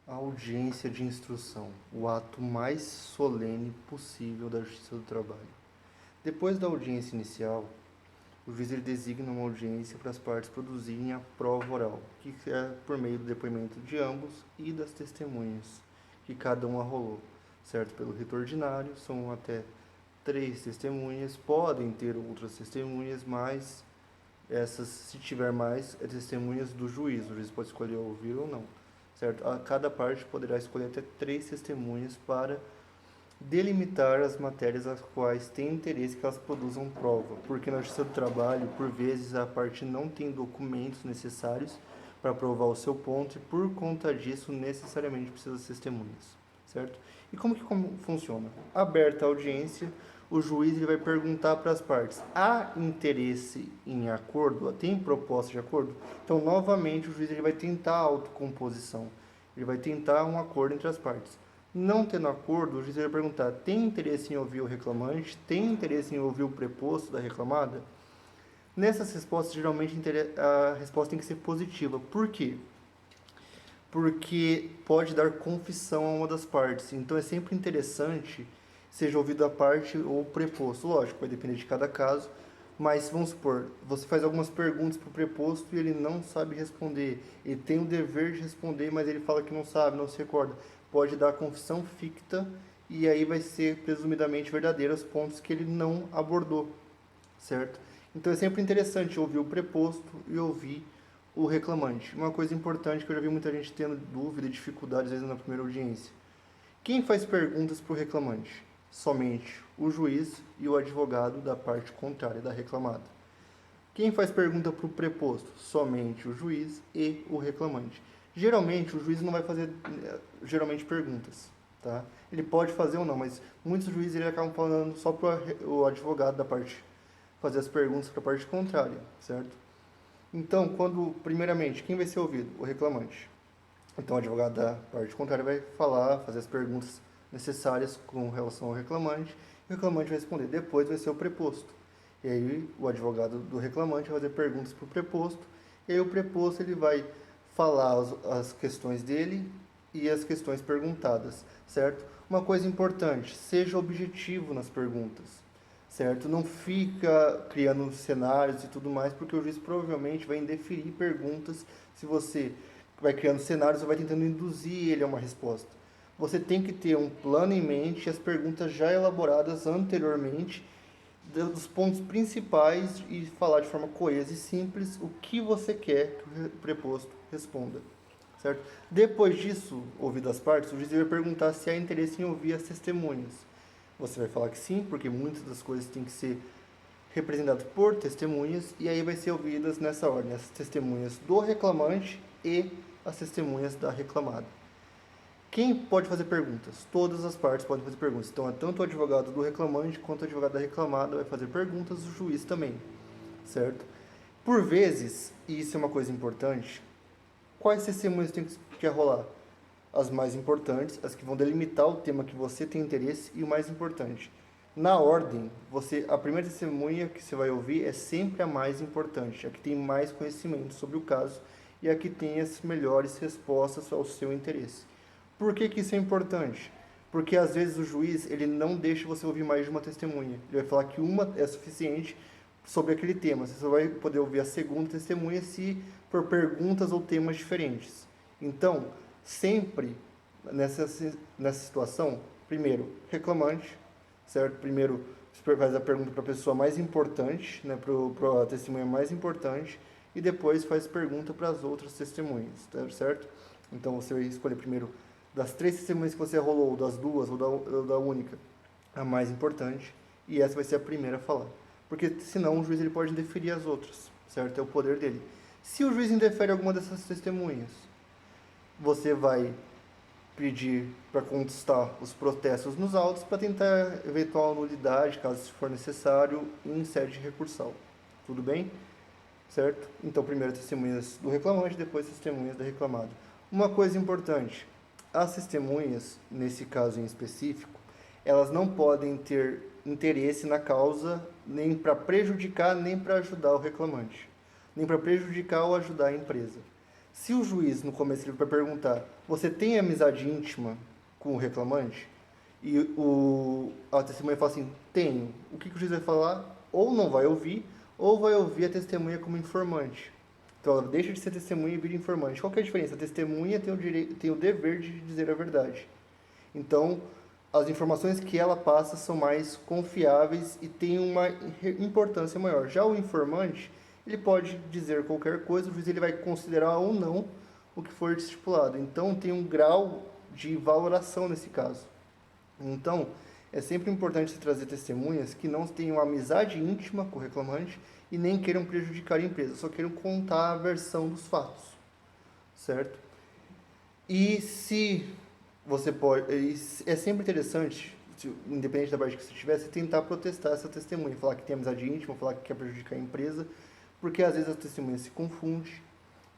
A audiência de instrução, o ato mais solene possível da Justiça do Trabalho. Depois da audiência inicial, o juiz ele designa uma audiência para as partes produzirem a prova oral, que é por meio do depoimento de ambos e das testemunhas, que cada um arrolou, certo? Pelo rito ordinário, são até 3 testemunhas, podem ter outras testemunhas, mas essas, se tiver mais, é testemunhas do juiz. O juiz pode escolher ouvir ou não, certo? Cada parte poderá escolher até 3 testemunhas para delimitar as matérias às quais tem interesse que elas produzam prova, porque na Justiça do Trabalho, por vezes, a parte não tem documentos necessários para provar o seu ponto e, por conta disso, necessariamente precisa de testemunhas, certo? E como funciona? Aberta a audiência, o juiz ele vai perguntar para as partes: há interesse em acordo? Tem proposta de acordo? Então, novamente, o juiz ele vai tentar a autocomposição, ele vai tentar um acordo entre as partes. Não tendo acordo, o juiz vai perguntar: tem interesse em ouvir o reclamante? Tem interesse em ouvir o preposto da reclamada? Nessas respostas, geralmente a resposta tem que ser positiva. Por quê? Porque pode dar confissão a uma das partes. Então é sempre interessante seja ouvido a parte ou o preposto. Lógico, vai depender de cada caso, mas vamos supor, você faz algumas perguntas para o preposto e ele não sabe responder. Ele tem o dever de responder, mas ele fala que não sabe, não se recorda. Pode dar confissão ficta e aí vai ser presumidamente verdadeiro os pontos que ele não abordou, certo? Então é sempre interessante ouvir o preposto e ouvir o reclamante. Uma coisa importante que eu já vi muita gente tendo dúvida e dificuldade às vezes na primeira audiência: quem faz perguntas para o reclamante? Somente o juiz e o advogado da parte contrária da reclamada. Quem faz pergunta para o preposto? Somente o juiz e o reclamante. Geralmente o juiz não vai fazer perguntas, tá? Ele pode fazer ou não, mas muitos juízes ele acabam falando só para o advogado da parte fazer as perguntas para a parte contrária, certo? Então, primeiramente, quem vai ser ouvido? O reclamante. Então, o advogado da parte contrária vai falar, fazer as perguntas necessárias com relação ao reclamante, e o reclamante vai responder. Depois vai ser o preposto. E aí, o advogado do reclamante vai fazer perguntas para o preposto, e aí o preposto ele vai falar as questões dele e as questões perguntadas, certo? Uma coisa importante: seja objetivo nas perguntas, certo? Não fica criando cenários e tudo mais, porque o juiz provavelmente vai indeferir perguntas se você vai criando cenários ou vai tentando induzir ele a uma resposta. Você tem que ter um plano em mente e as perguntas já elaboradas anteriormente dos pontos principais e falar de forma coesa e simples o que você quer que o preposto responda, certo? Depois disso, ouvido as partes, o juiz vai perguntar se há interesse em ouvir as testemunhas. Você vai falar que sim, porque muitas das coisas têm que ser representadas por testemunhas, e aí vai ser ouvidas nessa ordem: as testemunhas do reclamante e as testemunhas da reclamada. Quem pode fazer perguntas? Todas as partes podem fazer perguntas. Então, é tanto o advogado do reclamante quanto o advogado da reclamada vai fazer perguntas, o juiz também, certo? Por vezes, e isso é uma coisa importante, quais testemunhas tem que rolar? As mais importantes, as que vão delimitar o tema que você tem interesse, e o mais importante. Na ordem, a primeira testemunha que você vai ouvir é sempre a mais importante, a que tem mais conhecimento sobre o caso e a que tem as melhores respostas ao seu interesse. Por que isso é importante? Porque às vezes o juiz ele não deixa você ouvir mais de uma testemunha. Ele vai falar que uma é suficiente sobre aquele tema. Você só vai poder ouvir a segunda testemunha se for perguntas ou temas diferentes. Então, sempre nessa situação, primeiro, reclamante, certo? Primeiro, faz a pergunta para a pessoa mais importante, né, para a testemunha mais importante, e depois faz pergunta para as outras testemunhas, certo? Então, você vai escolher primeiro das 3 testemunhas que você rolou, das 2 ou da única, a mais importante, e essa vai ser a primeira a falar. Porque senão o juiz ele pode indeferir as outras, certo? É o poder dele. Se o juiz indefere alguma dessas testemunhas, você vai pedir para contestar os protestos nos autos para tentar eventual nulidade, caso for necessário, em sede recursal. Tudo bem? Certo? Então, primeiro testemunhas do reclamante, depois testemunhas da reclamada. Uma coisa importante: as testemunhas, nesse caso em específico, elas não podem ter interesse na causa nem para prejudicar nem para ajudar o reclamante, nem para prejudicar ou ajudar a empresa, Se o juiz, no começo, ele vai perguntar, você tem amizade íntima com o reclamante? E a testemunha fala assim, tenho. O que o juiz vai falar? Ou não vai ouvir, ou vai ouvir a testemunha como informante. Então ela deixa de ser testemunha e vira informante. Qual que é a diferença? A testemunha tem o dever de dizer a verdade. Então, as informações que ela passa são mais confiáveis e têm uma importância maior. Já o informante, ele pode dizer qualquer coisa, o juiz ele vai considerar ou não o que for estipulado. Então, tem um grau de valoração nesse caso. Então, é sempre importante se trazer testemunhas que não tenham amizade íntima com o reclamante e nem queiram prejudicar a empresa, só queiram contar a versão dos fatos, certo? E se você pode, é sempre interessante, independente da parte que você tiver, você tentar protestar essa testemunha, falar que tem amizade íntima, falar que quer prejudicar a empresa, porque às vezes a testemunha se confunde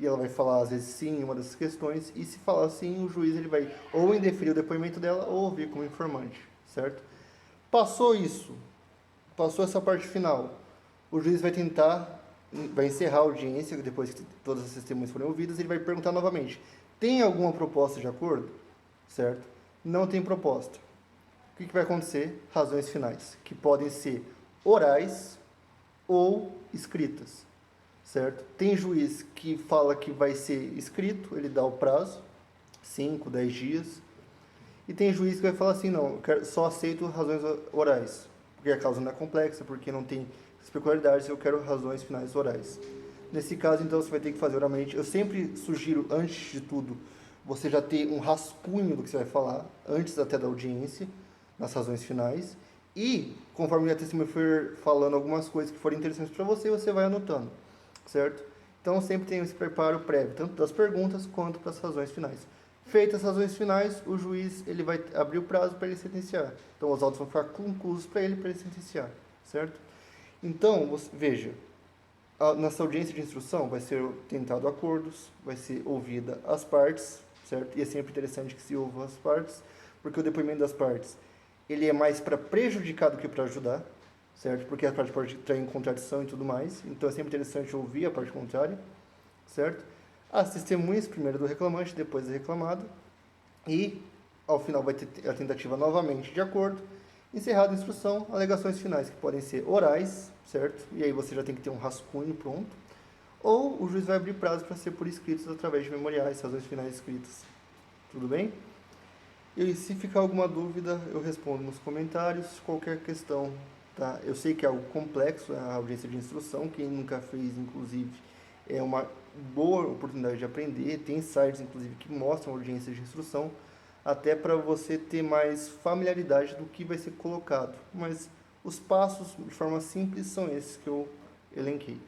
e ela vai falar às vezes sim em uma dessas questões, e se falar sim, o juiz ele vai ou indeferir o depoimento dela ou ouvir como informante, certo? Passou isso, passou essa parte final, o juiz vai encerrar a audiência, depois que todas as testemunhas forem ouvidas, ele vai perguntar novamente, tem alguma proposta de acordo? Certo? Não tem proposta. O que vai acontecer? Razões finais, que podem ser orais ou escritas, certo? Tem juiz que fala que vai ser escrito, ele dá o prazo, 5, 10 dias, e tem juiz que vai falar assim, não, só aceito razões orais, porque a causa não é complexa, porque não tem peculiaridades, eu quero razões finais orais. Nesse caso, então, você vai ter que fazer oralmente. Eu sempre sugiro, antes de tudo, você já ter um rascunho do que você vai falar, antes até da audiência, nas razões finais, e conforme a testemunha for falando algumas coisas que forem interessantes para você, você vai anotando, certo? Então sempre tem esse preparo prévio, tanto das perguntas quanto para as razões finais. Feitas as razões finais, o juiz ele vai abrir o prazo para ele sentenciar. Então os autos vão ficar conclusos para ele sentenciar, certo? Então, veja, nessa audiência de instrução vai ser tentado acordos, vai ser ouvida as partes, certo? E é sempre interessante que se ouva as partes, porque o depoimento das partes, ele é mais para prejudicar do que para ajudar, certo? Porque a parte pode entrar em contradição e tudo mais, então é sempre interessante ouvir a parte contrária, certo? As testemunhas, primeiro do reclamante, depois do reclamado, e ao final vai ter a tentativa novamente de acordo, encerrada a instrução, alegações finais que podem ser orais, certo? E aí você já tem que ter um rascunho pronto, ou o juiz vai abrir prazo para ser por escritos através de memoriais, razões finais escritas. Tudo bem? E se ficar alguma dúvida, eu respondo nos comentários, qualquer questão, tá? Eu sei que é algo complexo, a audiência de instrução, quem nunca fez, inclusive, é uma boa oportunidade de aprender, tem sites, inclusive, que mostram audiência de instrução, até para você ter mais familiaridade do que vai ser colocado. Mas os passos, de forma simples, são esses que eu elenquei.